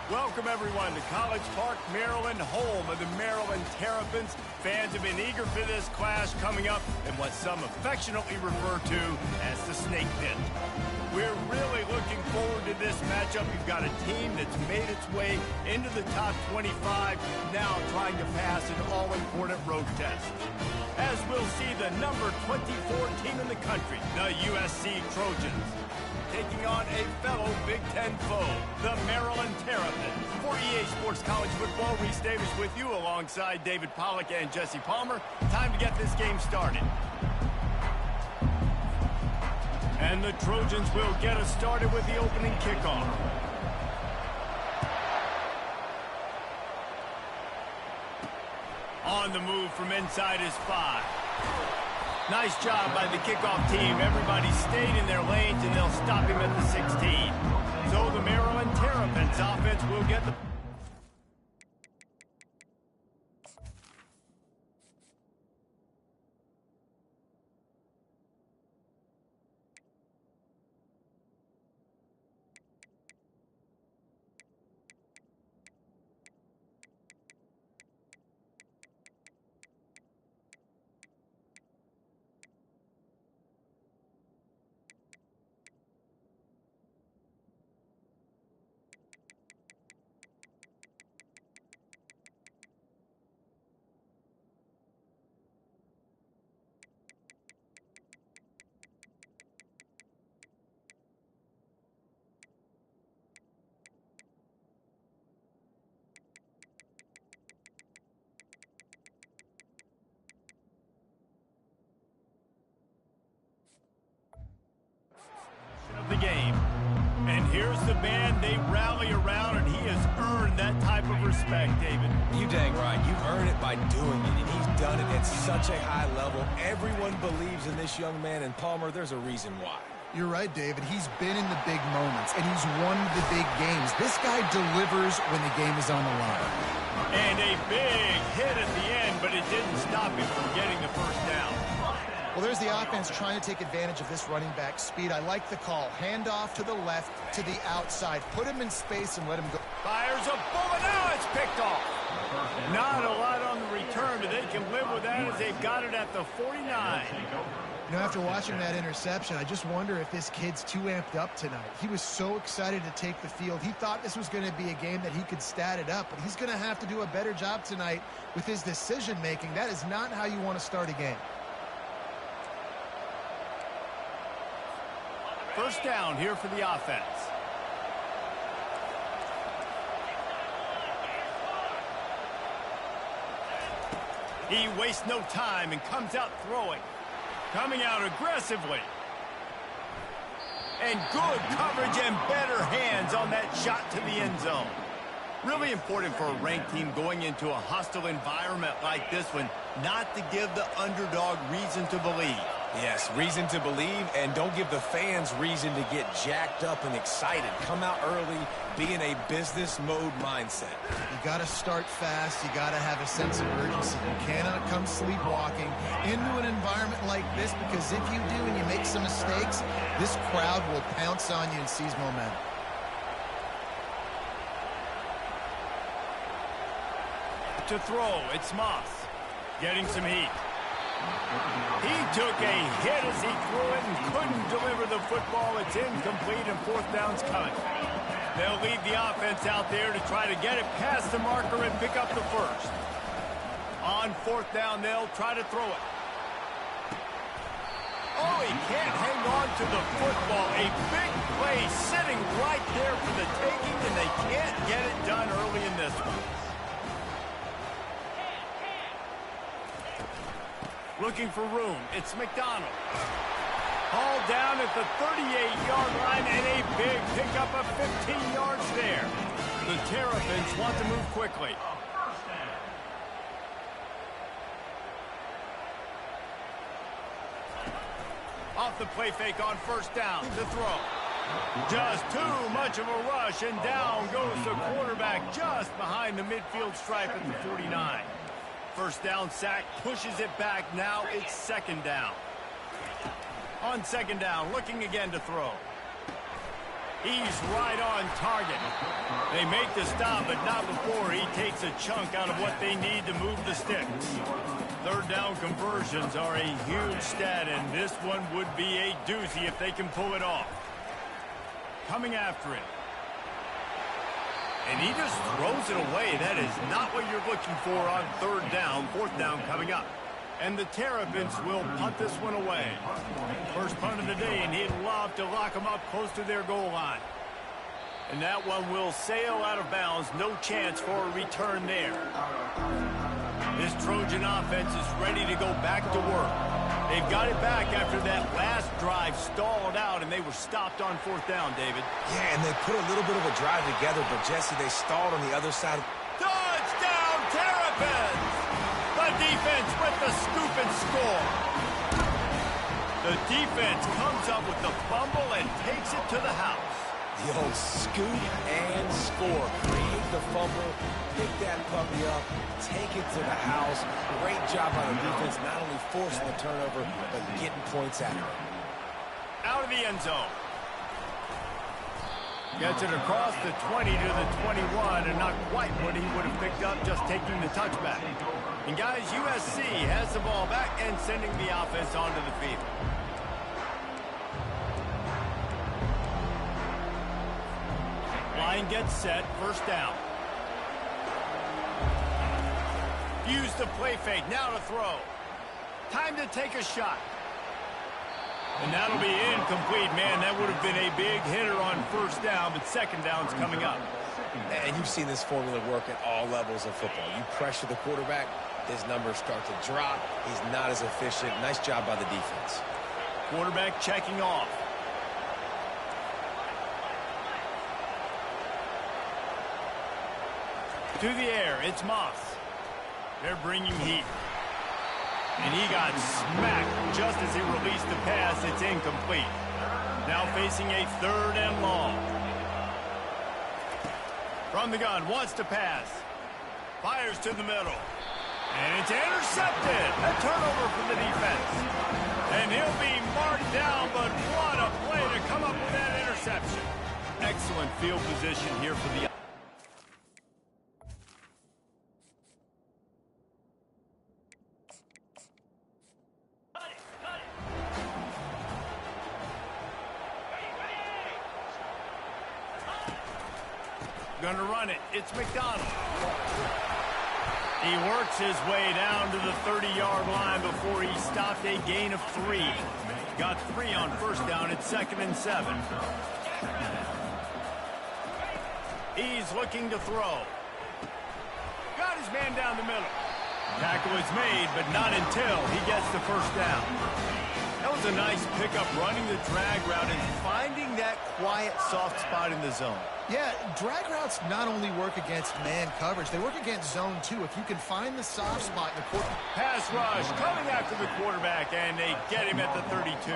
Welcome, everyone, to College Park, Maryland, home of the Maryland Terrapins. Fans have been eager for this clash coming up in what some affectionately refer to as the Snake Pit. We're really looking forward to this matchup. You've got a team that's made its way into the top 25, now trying to pass an all-important road test. As we'll see the number 24 team in the country, the USC Trojans, taking on a fellow Big Ten foe, the Maryland Terrapins. For EA Sports College Football, Reese Davis with you alongside David Pollack and Jesse Palmer. Time to get this game started. And the Trojans will get us started with the opening kickoff. On the move from inside is 5. Nice job by the kickoff team. Everybody stayed in their lanes, and they'll stop him at the 16. So the Maryland Terrapins offense will get the... of the game. And here's the man they rally around, and he has earned that type of respect, David. You dang right. You've earned it by doing it, and he's done it at such a high level. Everyone believes in this young man, and Palmer, there's a reason why. You're right, David. He's been in the big moments, and he's won the big games. This guy delivers when the game is on the line. And a big hit at the end, but it didn't stop him from getting the first down. Well, there's the offense trying to take advantage of this running back speed. I like the call. Hand off to the left, to the outside. Put him in space and let him go. Fires a bullet. Now it's picked off. Not a lot on the return, but they can live with that as they've got it at the 49. You know, after watching that interception, I just wonder if this kid's too amped up tonight. He was so excited to take the field. He thought this was going to be a game that he could stat it up, but he's going to have to do a better job tonight with his decision-making. That is not how you want to start a game. First down here for the offense. He wastes no time and comes out throwing. Coming out aggressively. And good coverage and better hands on that shot to the end zone. Really important for a ranked team going into a hostile environment like this one, not to give the underdog reason to believe. Yes, reason to believe, and don't give the fans reason to get jacked up and excited. Come out early, be in a business mode mindset. You got to start fast. You got to have a sense of urgency. You cannot come sleepwalking into an environment like this, because if you do and you make some mistakes, this crowd will pounce on you and seize momentum. To throw, it's Moss. Getting some heat. He took a hit as he threw it and couldn't deliver the football. It's incomplete and fourth down's coming. They'll leave the offense out there to try to get it past the marker and pick up the first. On fourth down, they'll try to throw it. Oh, he can't hang on to the football. A big play sitting right there for the taking, and they can't get it done early in this one. Looking for room. It's McDonald. Hauled down at the 38-yard line, and a big pickup of 15 yards there. The Terrapins want to move quickly. Off the play fake on first down. To throw. Just too much of a rush, and down goes the quarterback just behind the midfield stripe at the 49. First down sack, pushes it back. Now it's second down. On second down, looking again to throw. He's right on target. They make the stop, but not before he takes a chunk out of what they need to move the sticks. Third down conversions are a huge stat, and this one would be a doozy if they can pull it off. Coming after it. And he just throws it away. That is not what you're looking for on third down. Fourth down coming up. And the Terrapins will punt this one away. First punt of the day, and he'd love to lock them up close to their goal line. And that one will sail out of bounds. No chance for a return there. This Trojan offense is ready to go back to work. They've got it back after that last drive stalled out, and they were stopped on fourth down, David. Yeah, and they put a little bit of a drive together, but, Jesse, they stalled on the other side. Touchdown, Terrapins! The defense with the scoop and score. The defense comes up with the fumble and takes it to the house. The old scoop and score. Create the fumble, pick that puppy up, take it to the house. Great job by the defense, not only forcing the turnover, but getting points out of it. Out of the end zone. Gets it across the 20 to the 21, and not quite what he would have picked up just taking the touchback. And guys, USC has the ball back and sending the offense onto the field. Line gets set, first down. Use the play fake, now to throw. Time to take a shot. And that'll be incomplete, man. That would have been a big hitter on first down, but second down's coming up. And you've seen this formula work at all levels of football. You pressure the quarterback, his numbers start to drop. He's not as efficient. Nice job by the defense. Quarterback checking off. To the air, it's Moss. They're bringing heat. And he got smacked just as he released the pass. It's incomplete. Now facing a third and long. From the gun, wants to pass. Fires to the middle. And it's intercepted. A turnover from the defense. And he'll be marked down, but what a play to come up with that interception. Excellent field position here for the Gonna run it. It's McDonald. He works his way down to the 30-yard line before he stopped a gain of 3. Got 3 on first down at 2nd and 7. He's looking to throw. Got his man down the middle. Tackle is made, but not until he gets the first down. That was a nice pickup, running the drag route and finding that quiet, soft spot in the zone. Yeah, drag routes not only work against man coverage, they work against zone too. If you can find the soft spot in the quarter. Pass rush coming after the quarterback, and they get him at the 32.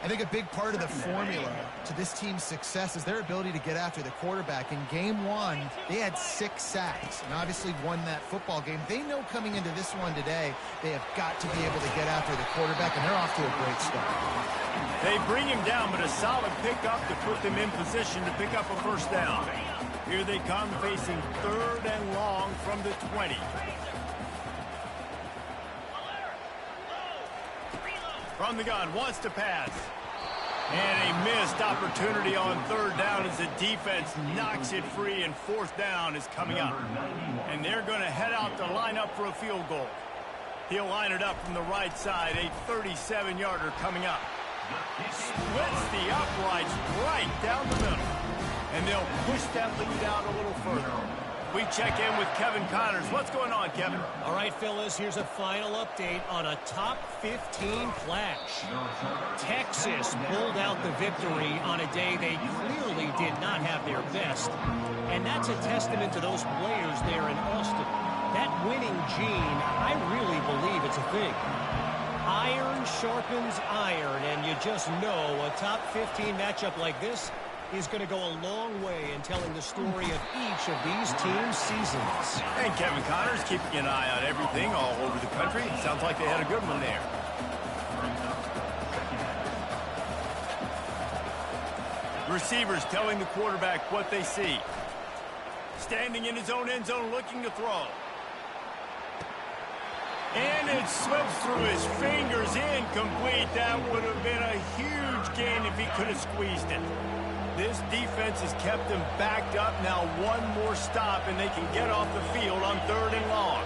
I think a big part of the formula to this team's success is their ability to get after the quarterback. In game 1, they had 6 sacks and obviously won that football game. They know coming into this one today, they have got to be able to get after the quarterback, and they're off to a great start. They bring him down, but a solid pickup to put them in position to pick up a first down. Here they come, facing third and long from the 20. From the gun, wants to pass. And a missed opportunity on third down as the defense knocks it free, and fourth down is coming up. And they're going to head out to line up for a field goal. He'll line it up from the right side, a 37-yarder coming up. Splits the uprights right down the middle. And they'll push that lead out a little further. We check in with Kevin Connors. What's going on, Kevin? All right, fellas, here's a final update on a top 15 flash. Texas pulled out the victory on a day they clearly did not have their best. And that's a testament to those players there in Austin. That winning gene, I really believe it's a thing. Iron sharpens iron, and you just know a top 15 matchup like this is going to go a long way in telling the story of each of these teams' seasons. And Kevin Connors keeping an eye on everything all over the country. Sounds like they had a good one there. Receivers telling the quarterback what they see. Standing in his own end zone looking to throw. And it slips through his fingers, incomplete. That would have been a huge gain if he could have squeezed it. This defense has kept them backed up. Now one more stop, and they can get off the field on 3rd and long.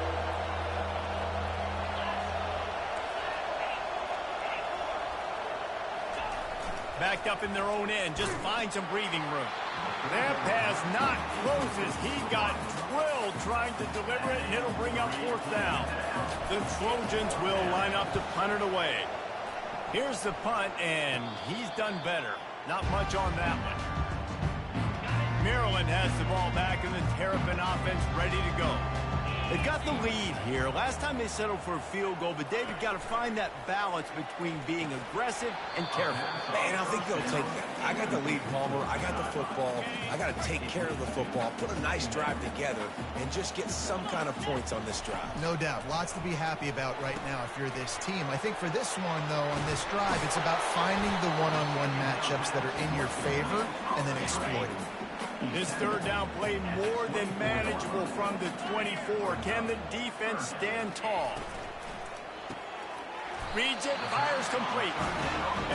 Backed up in their own end, just find some breathing room. That pass not close as he got drilled trying to deliver it, and it'll bring up 4th down. The Trojans will line up to punt it away. Here's the punt, and he's done better. Not much on that one. Maryland has the ball back, and the Terrapin offense ready to go. They've got the lead here. Last time they settled for a field goal, but David got to find that balance between being aggressive and careful. Man, I think they'll take that. I got the lead, Palmer. I got the football. I got to take care of the football, put a nice drive together, and just get some kind of points on this drive. No doubt. Lots to be happy about right now if you're this team. I think for this one, though, on this drive, it's about finding the one-on-one matchups that are in your favor and then exploiting them. This 3rd down play more than manageable from the 24. Can the defense stand tall? Reads it, fires complete.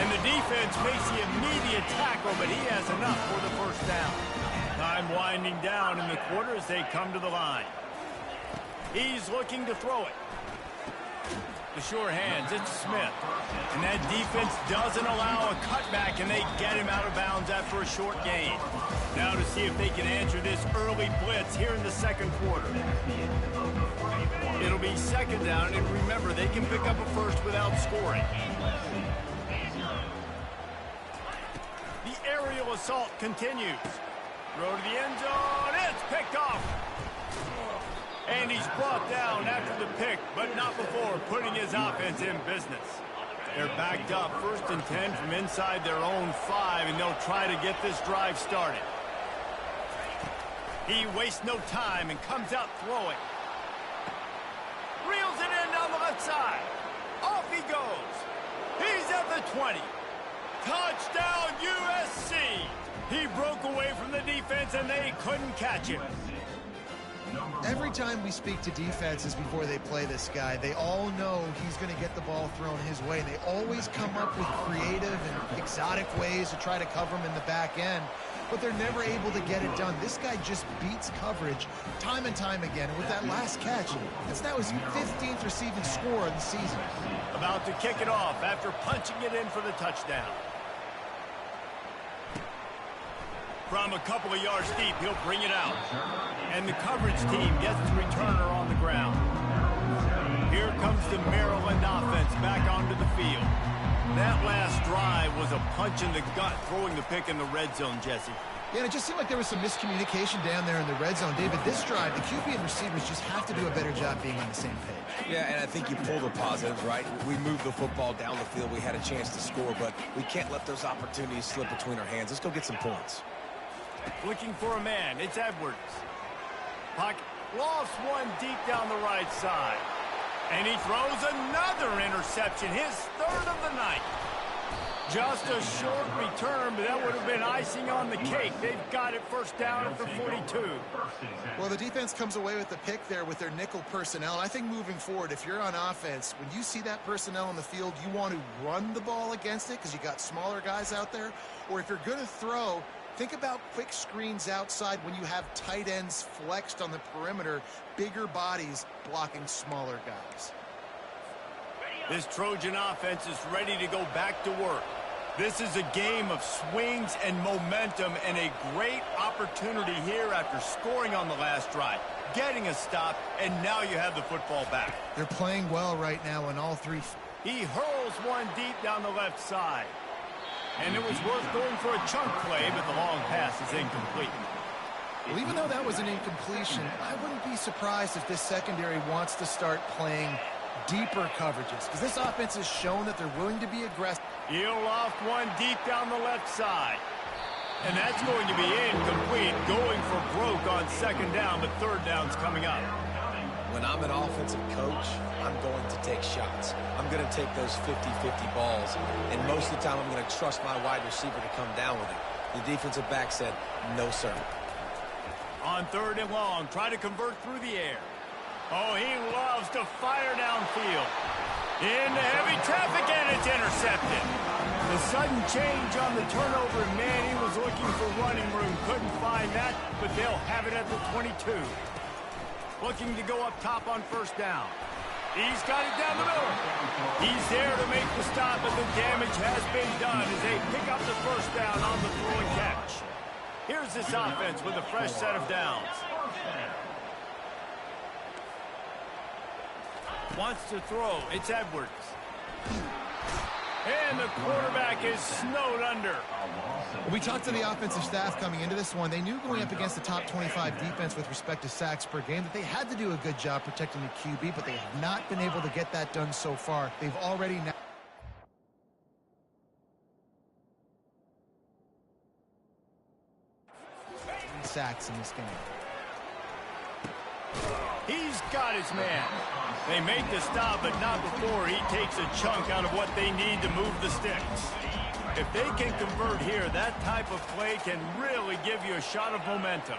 And the defense makes the immediate tackle, but he has enough for the 1st down. Time winding down in the quarter as they come to the line. He's looking to throw it. The sure hands, it's Smith. And that defense doesn't allow a cutback, and they get him out of bounds after a short gain. Now to see if they can answer this early blitz here in the 2nd quarter. It'll be 2nd down, and remember, they can pick up a 1st without scoring. The aerial assault continues. Throw to the end zone, it's picked off. And he's brought down after the pick, but not before putting his offense in business. They're backed up 1st and 10 from inside their own 5, and they'll try to get this drive started. He wastes no time and comes out throwing. Reels it in down the left side. Off he goes. He's at the 20. Touchdown, USC. He broke away from the defense, and they couldn't catch him. Every time we speak to defenses before they play this guy, they all know he's going to get the ball thrown his way. They always come up with creative and exotic ways to try to cover him in the back end, but they're never able to get it done. This guy just beats coverage time and time again. And with that last catch, that's now his 15th receiving score of the season. About to kick it off after punching it in for the touchdown. From a couple of yards deep, he'll bring it out. And the coverage team gets the returner on the ground. Here comes the Maryland offense back onto the field. That last drive was a punch in the gut, throwing the pick in the red zone, Jesse. Yeah, and it just seemed like there was some miscommunication down there in the red zone. David, this drive, the QB and receivers just have to do a better job being on the same page. Yeah, and I think you pull the positives, right? We moved the football down the field. We had a chance to score, but we can't let those opportunities slip between our hands. Let's go get some points. Looking for a man. It's Edwards. Pocket lost one deep down the right side. And he throws another interception, his 3rd of the night. Just a short return, but that would have been icing on the cake. They've got it 1st down after 42. Well, the defense comes away with the pick there with their nickel personnel. And I think moving forward, if you're on offense, when you see that personnel on the field, you want to run the ball against it because you got smaller guys out there. Or if you're going to throw, think about quick screens outside when you have tight ends flexed on the perimeter, bigger bodies blocking smaller guys. This Trojan offense is ready to go back to work. This is a game of swings and momentum, and a great opportunity here after scoring on the last drive, getting a stop, and now you have the football back. They're playing well right now in all 3. He hurls one deep down the left side. And it was worth going for a chunk play, but the long pass is incomplete. Well, even though that was an incompletion, I wouldn't be surprised if this secondary wants to start playing deeper coverages, because this offense has shown that they're willing to be aggressive. He'll loft one deep down the left side. And that's going to be incomplete, going for broke on 2nd down, but 3rd down's coming up. When I'm an offensive coach, I'm going to take shots. I'm going to take those 50-50 balls, and most of the time I'm going to trust my wide receiver to come down with it. The defensive back said, no, sir. On 3rd and long, try to convert through the air. Oh, he loves to fire downfield. Into heavy traffic, and it's intercepted. The sudden change on the turnover, man, he was looking for running room. Couldn't find that, but they'll have it at the 22. Looking to go up top on 1st down. He's got it down the middle. He's there to make the stop, but the damage has been done as they pick up the 1st down on the throw and catch. Here's this offense with a fresh set of downs. Wants to throw. It's Edwards. And the quarterback is snowed under. We talked to the offensive staff coming into this one. They knew going up against the top 25 defense with respect to sacks per game that they had to do a good job protecting the QB, but they have not been able to get that done so far. They've already now sacks in this game. He's got his man. They make the stop, but not before he takes a chunk out of what they need to move the sticks. If they can convert here, that type of play can really give you a shot of momentum.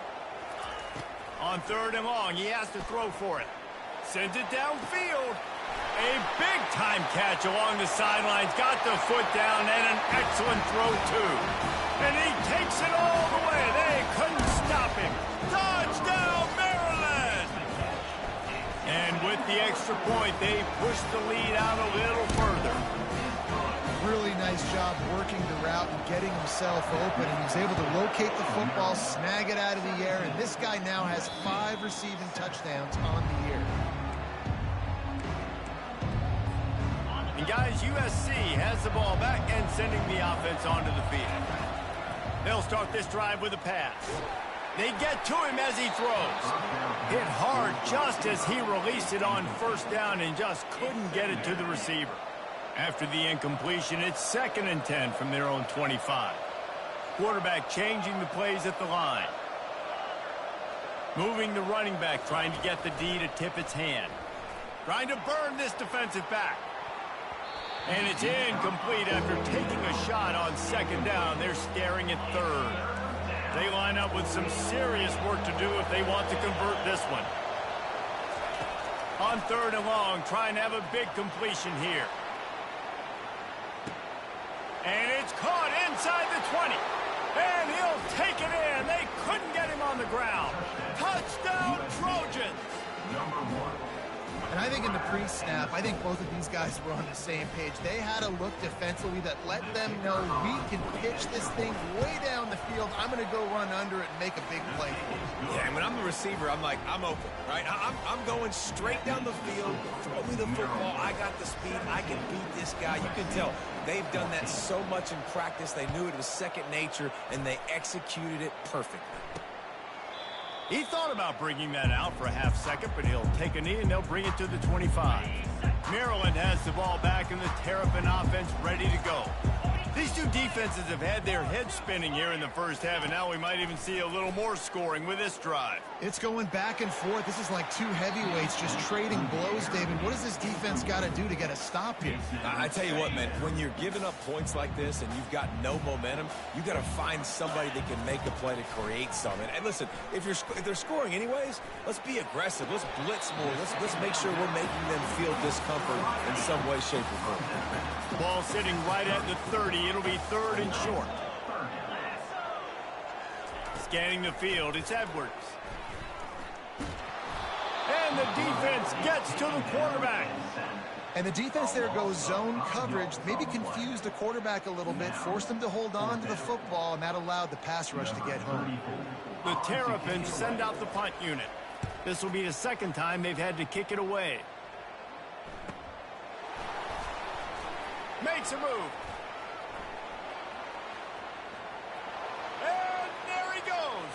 On 3rd and long, he has to throw for it. Sends it downfield. A big-time catch along the sidelines. Got the foot down, and an excellent throw, too. And he takes it all the way. They couldn't stop him. Touchdown, Maryland! And with the extra point, they push the lead out a little further. Really nice job working the route and getting himself open, and he's able to locate the football, snag it out of the air, and this guy now has 5 receiving touchdowns on the year. And guys, USC has the ball back and sending the offense onto the field. They'll start this drive with a pass. They get to him as he throws. Hit hard just as he released it on 1st down and just couldn't get it to the receiver. After the incompletion, it's 2nd and 10 from their own 25. Quarterback changing the plays at the line. Moving the running back, trying to get the D to tip its hand. Trying to burn this defensive back. And it's incomplete after taking a shot on 2nd down. They're staring at 3rd. They line up with some serious work to do if they want to convert this one. On 3rd and long, trying to have a big completion here. And it's caught inside the 20. And he'll take it in. They couldn't get him on the ground. Touchdown, Trojans! And I think in the pre-snap, I think both of these guys were on the same page. They had a look defensively that let them know we can pitch this thing way down the field. I'm going to go run under it and make a big play. Yeah, and when I'm the receiver, I'm like, I'm open, right? I'm going straight down the field. Throw me the football. I got the speed. I can beat this guy. You can tell they've done that so much in practice. They knew it was second nature, and they executed it perfectly. He thought about bringing that out for a half second, but he'll take a knee and they'll bring it to the 25. Maryland has the ball back and the Terrapin offense ready to go. These two defenses have had their heads spinning here in the 1st half, and now we might even see a little more scoring with this drive. It's going back and forth. This is like 2 heavyweights just trading blows, David. What does this defense got to do to get a stop here? I tell you what, man, when you're giving up points like this and you've got no momentum, you got to find somebody that can make a play to create something. And listen, if they're scoring anyways, let's be aggressive. Let's blitz more. Let's make sure we're making them feel discomfort in some way, shape, or form. Ball sitting right at the 30. It'll be 3rd and short. Scanning the field, it's Edwards. And the defense gets to the quarterback. And the defense there goes zone coverage, maybe confused the quarterback a little bit, forced him to hold on to the football, and that allowed the pass rush to get home. The Terrapins send out the punt unit. This will be the 2nd time they've had to kick it away. Makes a move. And there he goes.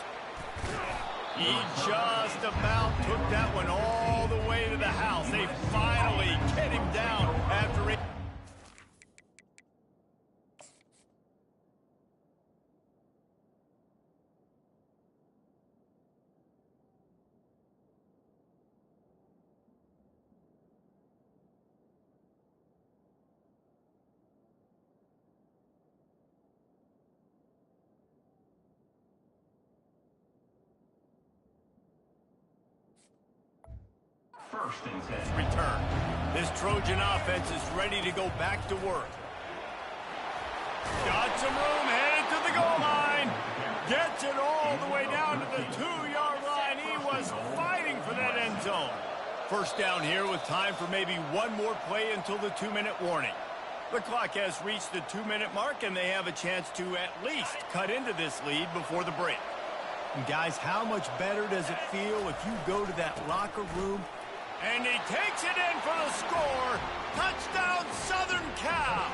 He just about took that one all the way to the house. They finally get him down after it. Return. This Trojan offense is ready to go back to work. Got some room, headed to the goal line. Gets it all the way down to the 2-yard line. He was fighting for that end zone. First down here with time for maybe one more play until the 2-minute warning. The clock has reached the 2-minute mark, and they have a chance to at least cut into this lead before the break. And guys, how much better does it feel if you go to that locker room and he takes it in for the score? Touchdown, Southern Cal!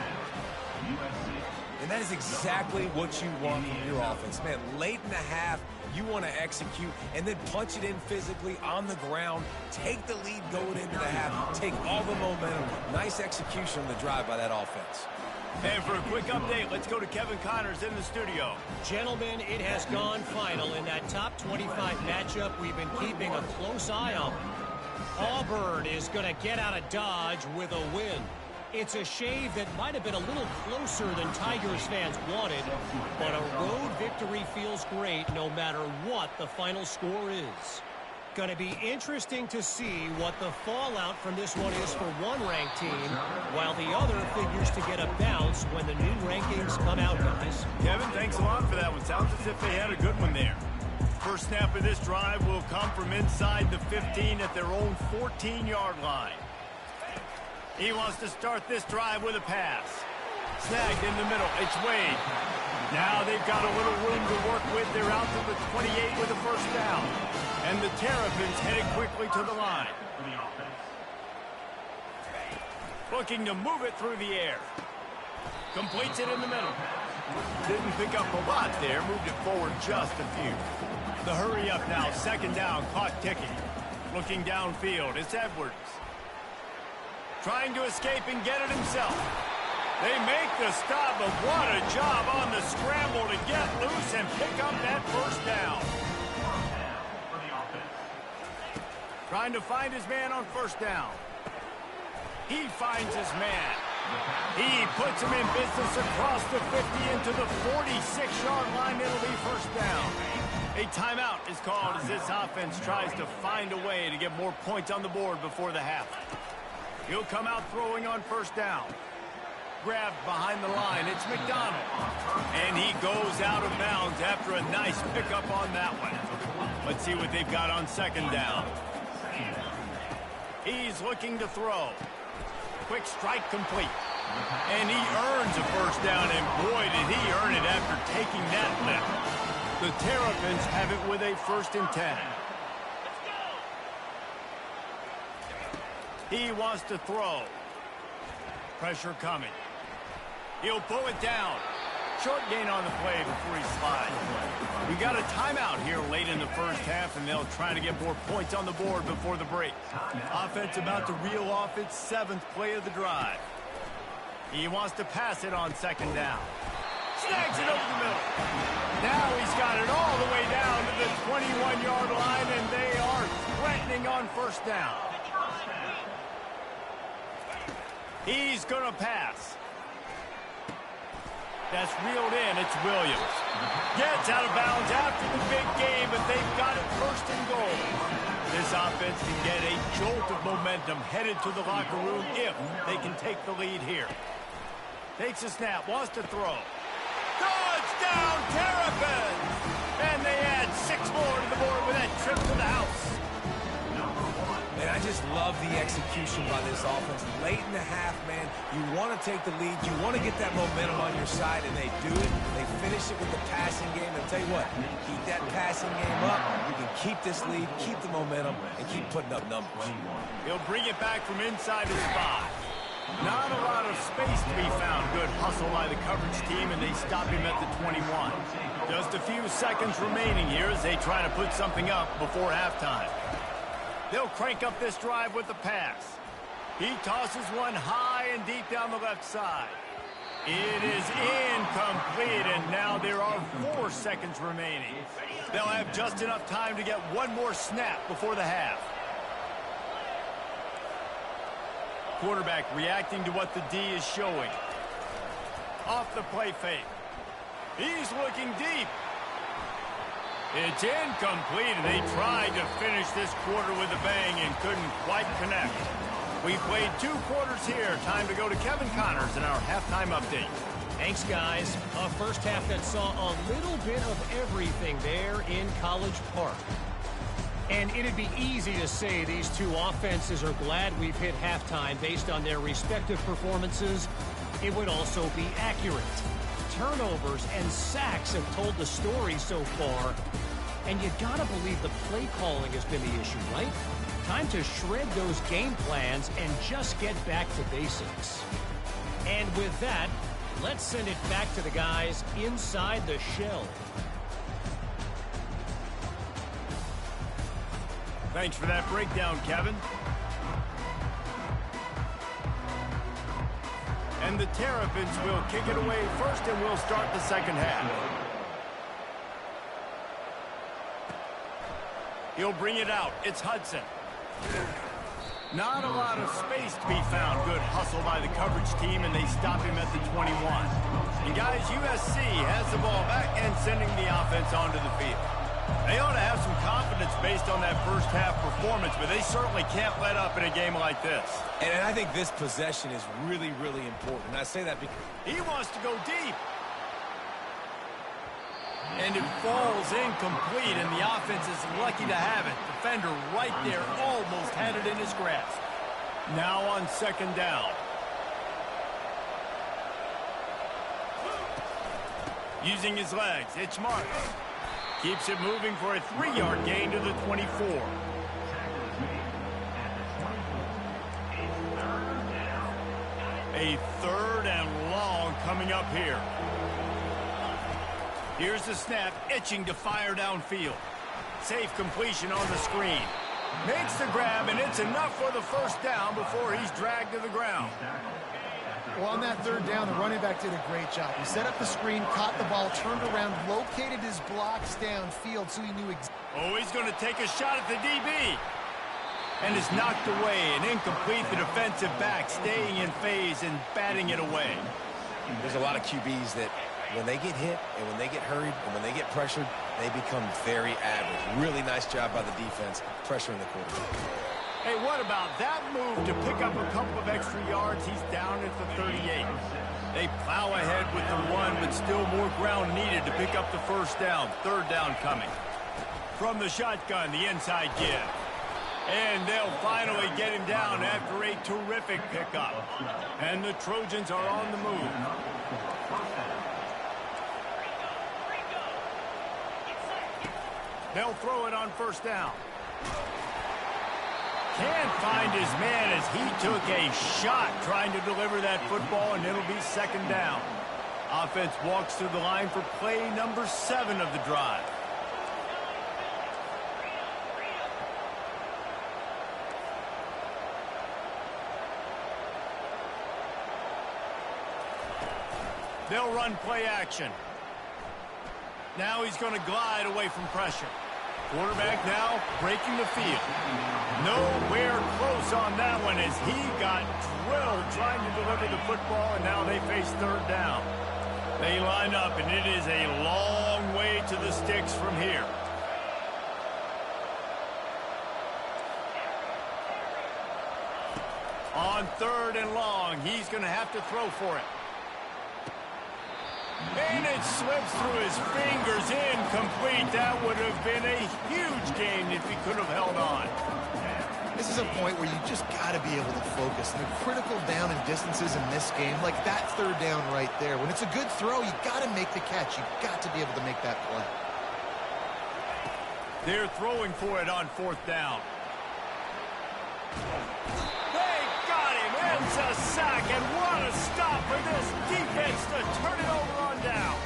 And that is exactly what you want from your offense. Man, late in the half, you want to execute and then punch it in physically on the ground. Take the lead going into the half. Take all the momentum. Nice execution on the drive by that offense. And for a quick update, let's go to Kevin Connors in the studio. Gentlemen, it has gone final in that top 25 matchup we've been keeping a close eye on. Auburn is going to get out of Dodge with a win. It's a shave that might have been a little closer than Tigers fans wanted, but a road victory feels great no matter what the final score is. Going to be interesting to see what the fallout from this one is for one ranked team, while the other figures to get a bounce when the new rankings come out, guys. Kevin, thanks a lot for that one. Sounds as if they had a good one there. First snap of this drive will come from inside the 15 at their own 14-yard line. He wants to start this drive with a pass. Snagged in the middle. It's Wade. Now they've got a little room to work with. They're out to the 28 with a first down. And the Terrapins headed quickly to the line. Looking to move it through the air. Completes it in the middle. Didn't pick up a lot there. Moved it forward just a few. The hurry up now. Second down. Clock ticking. Looking downfield. It's Edwards. Trying to escape and get it himself. They make the stop, but what a job on the scramble to get loose and pick up that first down. Trying to find his man on first down. He finds his man. He puts him in business across the 50 into the 46-yard line. It'll be first down. A timeout is called as this offense tries to find a way to get more points on the board before the half. He'll come out throwing on first down. Grabbed behind the line. It's McDonald. And he goes out of bounds after a nice pickup on that one. Let's see what they've got on second down. He's looking to throw. Quick strike complete. And he earns a first down, and boy, did he earn it after taking that lift. The Terrapins have it with a 1st and 10. He wants to throw. Pressure coming. He'll pull it down. Short gain on the play before he slides. We got a timeout here late in the first half, and they'll try to get more points on the board before the break. Offense about to reel off its 7th play of the drive. He wants to pass it on second down. Snags it over the middle. Now he's got it all the way down to the 21-yard line, and they are threatening on first down. He's going to pass. That's reeled in. It's Williams. Gets out of bounds after the big game, but they've got it 1st and goal. This offense can get a jolt of momentum headed to the locker room if they can take the lead here. Takes a snap, wants to throw. Touchdown, Terrapins! And they add 6 more to the board with that trip to the house. Man, I just love the execution by this offense. Late in the half, man, you want to take the lead. You want to get that momentum on your side, and they do it. They finish it with the passing game. And I'll tell you what, keep that passing game up. You can keep this lead, keep the momentum, and keep putting up numbers. He'll bring it back from inside his 5. Not a lot of space to be found. Good hustle by the coverage team, and they stop him at the 21. Just a few seconds remaining here as they try to put something up before halftime. They'll crank up this drive with the pass. He tosses one high and deep down the left side. It is incomplete, and now there are 4 seconds remaining. They'll have just enough time to get one more snap before the half. Quarterback reacting to what the D is showing. Off the play fake. He's looking deep. It's incomplete, and they tried to finish this quarter with a bang and couldn't quite connect. We played 2 quarters here. Time to go to Kevin Connors in our halftime update. Thanks, guys. A first half that saw a little bit of everything there in College Park. And it'd be easy to say these two offenses are glad we've hit halftime based on their respective performances. It would also be accurate. Turnovers and sacks have told the story so far. And you gotta believe the play calling has been the issue, right? Time to shred those game plans and just get back to basics. And with that, let's send it back to the guys inside the shell. Thanks for that breakdown, Kevin. And the Terrapins will kick it away first, and we'll start the second half. He'll bring it out. It's Hudson. Not a lot of space to be found. Good hustle by the coverage team, and they stop him at the 21. And guys, USC has the ball back and sending the offense onto the field. They ought to have some confidence based on that first half performance, but they certainly can't let up in a game like this. And I think this possession is really, really important. And I say that because he wants to go deep. And it falls incomplete, and the offense is lucky to have it. Defender right there almost had it in his grasp. Now on second down. Using his legs, it's Mark. Keeps it moving for a 3-yard gain to the 24. A 3rd and long coming up here. Here's the snap, itching to fire downfield. Safe completion on the screen. Makes the grab, and it's enough for the first down before he's dragged to the ground. Well, on that 3rd down, the running back did a great job. He set up the screen, caught the ball, turned around, located his blocks downfield so he knew exactly. Oh, he's going to take a shot at the DB. And is knocked away and incomplete. The defensive back staying in phase and batting it away. there's a lot of QBs that when they get hit and when they get hurried and when they get pressured, they become very average. Really nice job by the defense pressuring the quarterback. Hey, what about that move to pick up a couple of extra yards? He's down at the 38. They plow ahead with the run, but still more ground needed to pick up the first down. 3rd down coming. From the shotgun, the inside give. And they'll finally get him down after a terrific pickup. And the Trojans are on the move. They'll throw it on 1st down. Can't find his man as he took a shot trying to deliver that football, and it'll be 2nd down. Offense walks through the line for play number 7 of the drive. They'll run play action. Now he's going to glide away from pressure. Quarterback now breaking the field. Nowhere close on that one as he got drilled trying to deliver the football, and now they face 3rd down. They line up, and it is a long way to the sticks from here. On 3rd and long, he's going to have to throw for it. And it slips through his fingers, incomplete. That would have been a huge game if he could have held on. This is a point where you just got to be able to focus. The critical down and distances in this game, like that 3rd down right there. When it's a good throw, you got to make the catch. You got to be able to make that play. They're throwing for it on 4th down. They got him. It's a sack, and what a stop for this defense to turn it over on down.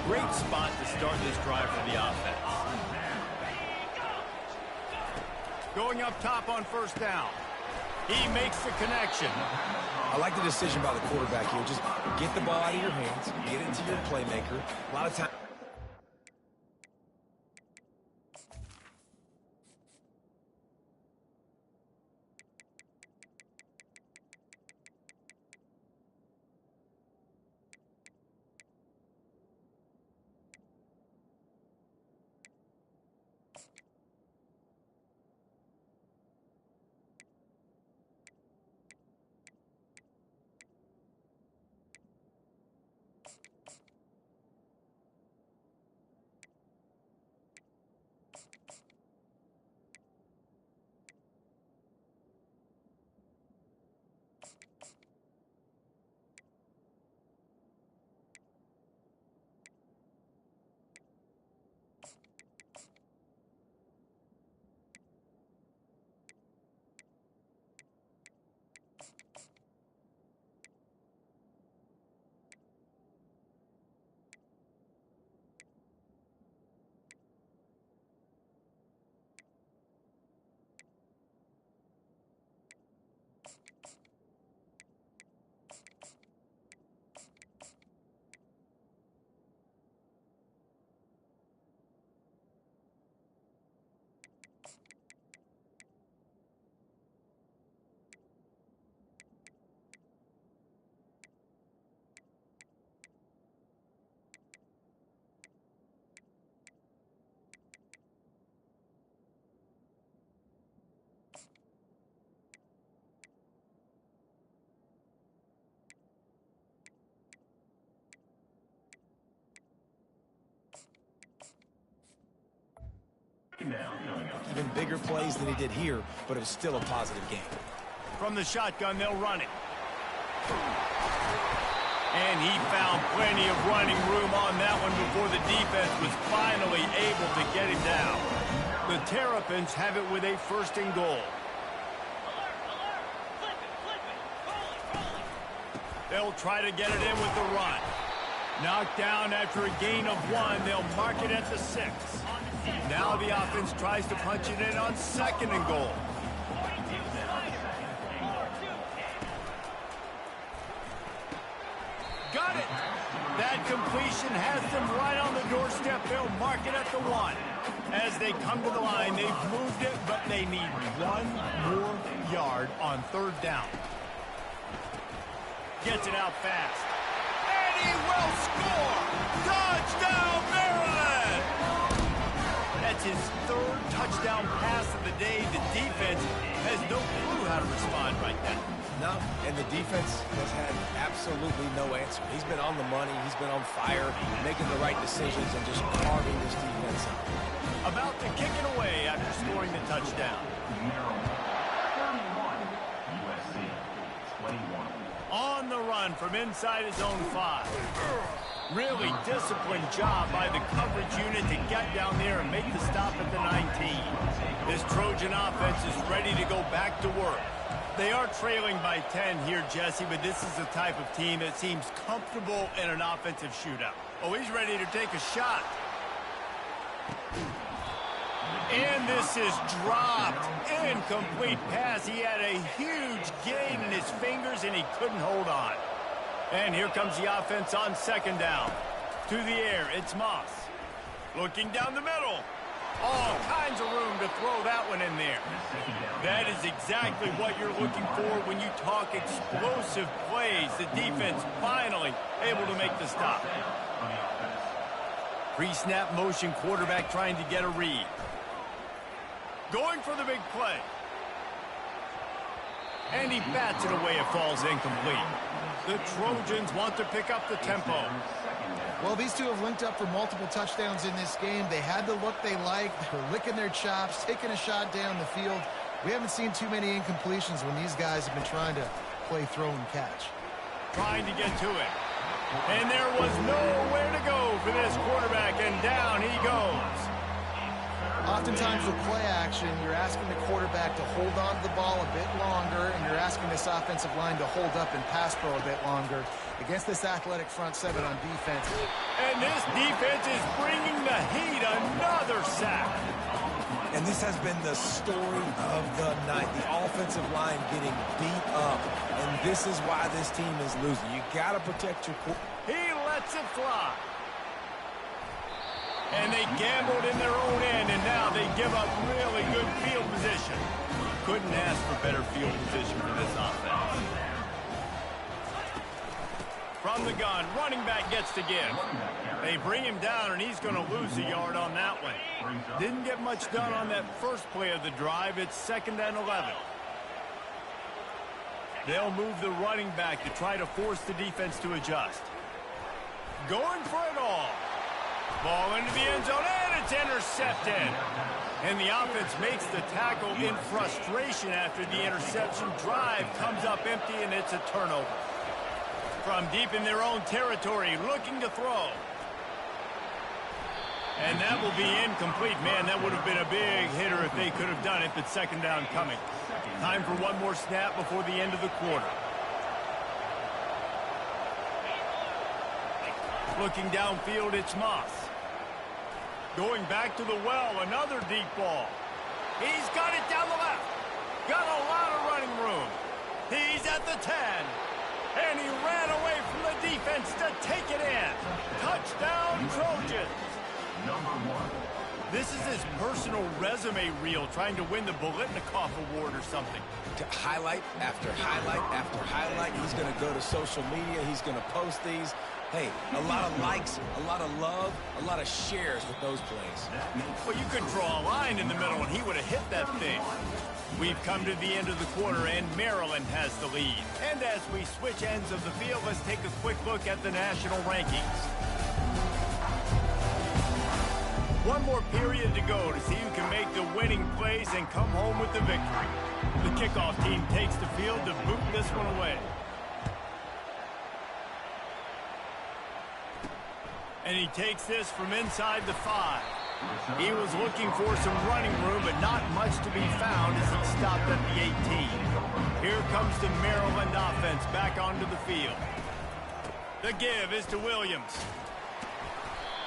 Great spot to start this drive for the offense. Going up top on 1st down. He makes the connection. I like the decision by the quarterback here. Just get the ball out of your hands, get it to your playmaker. A lot of time. even bigger plays than he did here, but it was still a positive game. From the shotgun, they'll run it. And he found plenty of running room on that one before the defense was finally able to get him down. The Terrapins have it with a 1st and goal. They'll try to get it in with the run. Knocked down after a gain of 1. They'll mark it at the 6. Now the offense tries to punch it in on 2nd and goal. Got it. That completion has them right on the doorstep. They'll mark it at the 1. As they come to the line, they've moved it, but they need 1 more yard on 3rd down. Gets it out fast. And he will score! Touchdown, Maryland! That's his 3rd touchdown pass of the day. The defense has no clue how to respond right now. No, and the defense has had absolutely no answer. He's been on the money. He's been on fire, making the right decisions and just carving this defense up. About to kick it away after scoring the touchdown. USC 21. On the run from inside his own 5. Really disciplined job by the coverage unit to get down there and make the stop at the 19. This Trojan offense is ready to go back to work. They are trailing by 10 here, Jesse, but this is the type of team that seems comfortable in an offensive shootout. Oh, he's ready to take a shot. And this is dropped. Incomplete pass. He had a huge gain in his fingers, and he couldn't hold on. And here comes the offense on 2nd down. To the air, it's Moss. Looking down the middle. All kinds of room to throw that one in there. That is exactly what you're looking for when you talk explosive plays. The defense finally able to make the stop. Pre-snap motion, quarterback trying to get a read. Going for the big play. And he bats it away. It falls incomplete. The Trojans want to pick up the tempo. Well, these two have linked up for multiple touchdowns in this game. They had the look they liked. They were licking their chops, taking a shot down the field. We haven't seen too many incompletions when these guys have been trying to play throw and catch. Trying to get to it. And there was nowhere to go for this quarterback, and down he goes. Oftentimes with play action, you're asking the quarterback to hold on to the ball a bit longer, and you're asking this offensive line to hold up and pass pro a bit longer against this athletic front 7 on defense. And this defense is bringing the heat. Another sack. And this has been the story of the night. The offensive line getting beat up. And this is why this team is losing. You got to protect your quarterback. He lets it fly. And they gambled in their own end, and now they give up really good field position. Couldn't ask for better field position for this offense. From the gun, running back gets to give. They bring him down, and he's going to lose a yard on that one. Didn't get much done on that first play of the drive. It's 2nd and 11. They'll move the running back to try to force the defense to adjust. Going for it all. Ball into the end zone, and it's intercepted. And the offense makes the tackle in frustration after the interception. Drive comes up empty, and it's a turnover. From deep in their own territory, looking to throw. And that will be incomplete. Man, that would have been a big hitter if they could have done it, but 2nd down coming. Time for one more snap before the end of the quarter. Looking downfield, it's Moss. Going back to the well, another deep ball. He's got it down the left. Got a lot of running room. He's at the 10. And he ran away from the defense to take it in. Touchdown, Trojans. This is his personal resume reel, trying to win the Bolitnikoff Award or something. Highlight after highlight after highlight. He's going to go to social media. He's going to post these. Hey, a lot of likes, a lot of love, a lot of shares with those plays. Well, you could draw a line in the middle, and he would have hit that thing. We've come to the end of the quarter, and Maryland has the lead. And as we switch ends of the field, let's take a quick look at the national rankings. One more period to go to see who can make the winning plays and come home with the victory. The kickoff team takes the field to boot this one away. And he takes this from inside the 5. He was looking for some running room, but not much to be found as he stopped at the 18. Here comes the Maryland offense back onto the field. The give is to Williams.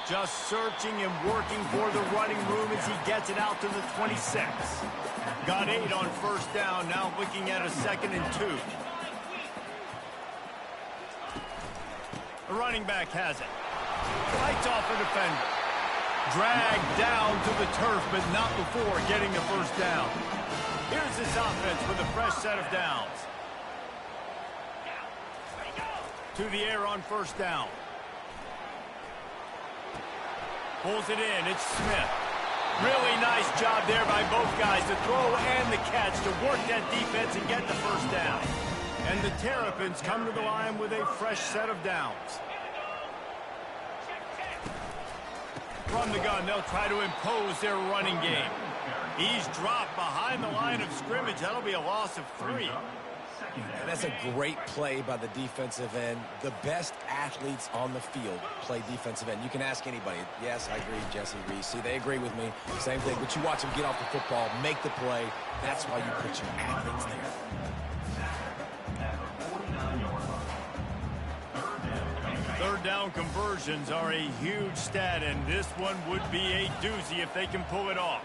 Just searching and working for the running room as he gets it out to the 26. Got 8 on first down, now looking at a 2nd and 2. The running back has it. Fights off a defender. Dragged down to the turf, but not before getting the first down. Here's this offense with a fresh set of downs. To the air on first down. Pulls it in. It's Smith. Really nice job there by both guys, the throw and the catch, to work that defense and get the first down. And the Terrapins come to the line with a fresh set of downs. From the gun, they'll try to impose their running game. He's dropped behind the line of scrimmage. That'll be a loss of 3. And that's a great play by the defensive end. The best athletes on the field play defensive end. You can ask anybody. Yes, I agree, Jesse Reese. See, they agree with me. Same thing. But you watch them get off the football, make the play. That's why you put your athletes there. Third down conversions are a huge stat, and this one would be a doozy if they can pull it off.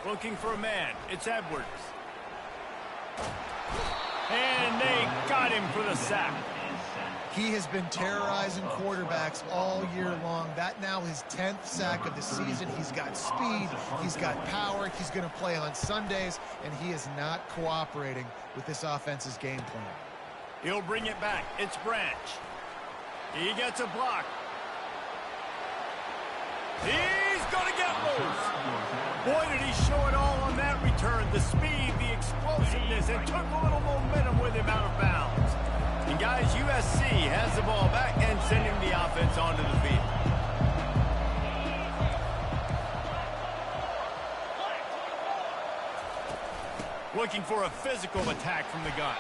Looking for a man. It's Edwards. And they got him for the sack. He has been terrorizing quarterbacks all year long. That now his 10th sack of the season. He's got speed. He's got power. He's going to play on Sundays, and he is not cooperating with this offense's game plan. He'll bring it back. It's Branch. He gets a block. He's going to get loose. Boy, did he show it all on that return. The speed, the explosiveness, and took a little momentum with him out of bounds. And guys, USC has the ball back and sending the offense onto the field. Looking for a physical attack from the gun.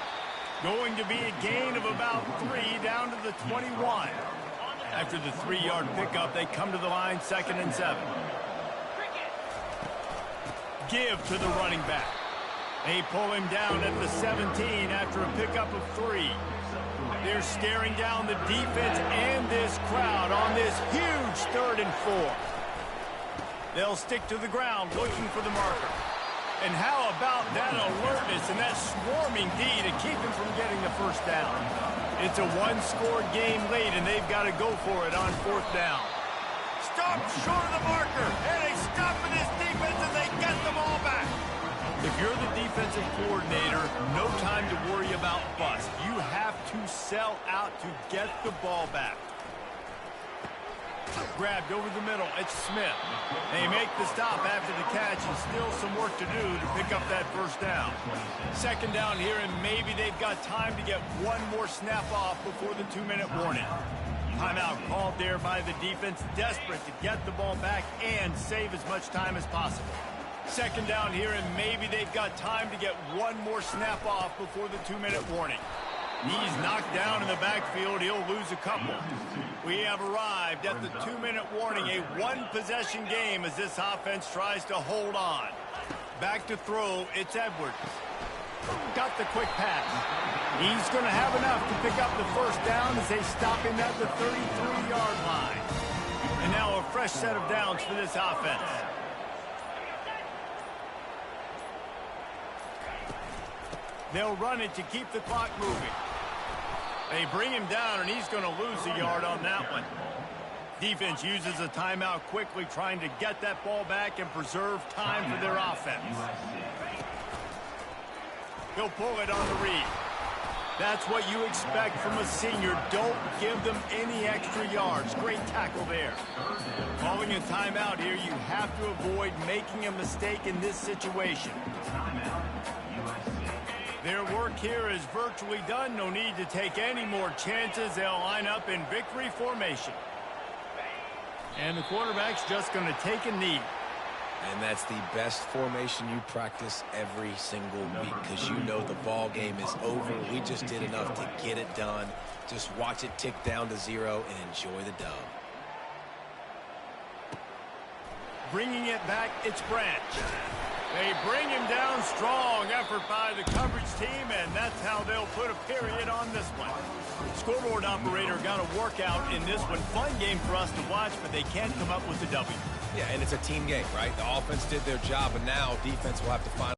Going to be a gain of about 3 down to the 21. After the 3-yard pickup, they come to the line 2nd and 7. Give to the running back. They pull him down at the 17 after a pickup of 3. They're staring down the defense and this crowd on this huge 3rd and 4. They'll stick to the ground looking for the marker. And how about that alertness and that swarming D to keep him from getting the first down? It's a one-score game late, and they've got to go for it on 4th down. Stop short of the marker, and they stop in this defense, and they get the ball back. If you're the defensive coordinator, no time to worry about bust. You have to sell out to get the ball back. Grabbed over the middle. It's Smith. They make the stop after the catch, and still some work to do to pick up that first down. 2nd down here, and maybe they've got time to get one more snap off before the 2-minute warning. Timeout called there by the defense, desperate to get the ball back and save as much time as possible. 2nd down here, and maybe they've got time to get one more snap off before the 2-minute warning. He's knocked down in the backfield. He'll lose a couple. We have arrived at the 2-minute warning, a one-possession game as this offense tries to hold on. Back to throw, it's Edwards. Got the quick pass. He's going to have enough to pick up the first down as they stop him at the 33-yard line. And now a fresh set of downs for this offense. They'll run it to keep the clock moving. They bring him down, and he's going to lose a yard on that one. Defense uses a timeout quickly, trying to get that ball back and preserve time for their offense. He'll pull it on the read. That's what you expect from a senior. Don't give them any extra yards. Great tackle there. Calling a timeout here, you have to avoid making a mistake in this situation. Their work here is virtually done. No need to take any more chances. They'll line up in victory formation. And the quarterback's just going to take a knee. And that's the best formation you practice every single week because you know the ball game is over. We just did enough to get it done. Just watch it tick down to 0 and enjoy the dub. Bringing it back, it's Branch. They bring him down strong. Effort by the coverage team, and that's how they'll put a period on this one. Scoreboard operator got a workout in this one. Fun game for us to watch, but they can't come up with the W. Yeah, and it's a team game, right? The offense did their job, and now defense will have to find